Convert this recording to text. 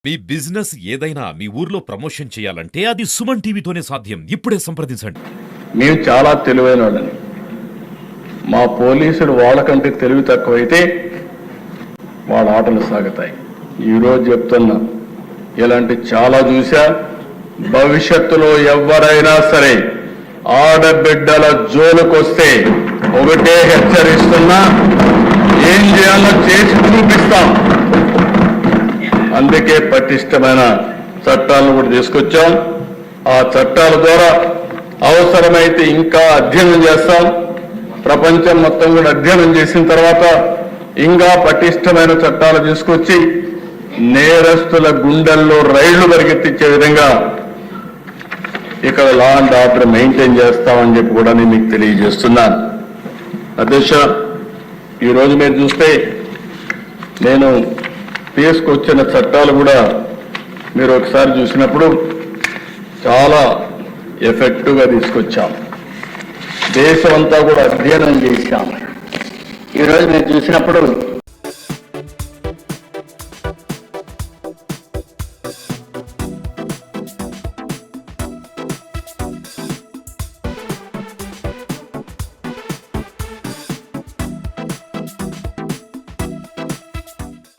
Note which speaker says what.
Speaker 1: మీ business ఏదైనా మీ ఊర్లో promotion చేయాలంటే అది సుమన్ టీవీతోనే సాధ్యం. ఇప్పుడే సంప్రదించండి.
Speaker 2: మేము చాలా తెలివైన వాళ్ళని. మా పోలీసులు వాళ్ళకంటే తెలివి తక్కువైతే వాళ్ళ ఆటలు సాగుతాయి. ఈరోజు చెప్తున్నా, ఇలాంటి చాలా చూసా. భవిష్యత్తులో ఎవరైనా సరే ఆడబిడ్డల జోలుకొస్తే ఒకటే హెచ్చరిస్తున్నా, ఏం చేయాలో చేసి చూపిస్తాం. అందుకే పటిష్టమైన చట్టాలను కూడా తీసుకొచ్చాం. ఆ చట్టాల ద్వారా అవసరమైతే ఇంకా అధ్యయనం చేస్తాం. ప్రపంచం మొత్తం కూడా అధ్యయనం చేసిన తర్వాత ఇంకా పటిష్టమైన చట్టాలు తీసుకొచ్చి నేరస్తుల గుండెల్లో రైళ్లు పరిగెత్తించే విధంగా ఇక్కడ లా అండ్ ఆర్డర్ మెయింటైన్ చేస్తామని చెప్పి కూడా నేను మీకు తెలియజేస్తున్నాను. అధ్యక్ష, ఈరోజు మీరు చూస్తే నేను తీసుకొచ్చిన చట్టాలు కూడా మీరు ఒకసారి చూసినప్పుడు చాలా ఎఫెక్టివ్గా తీసుకొచ్చాం. దేశం అంతా కూడా అధ్యయనం చేశాం. ఈరోజు మీరు చూసినప్పుడు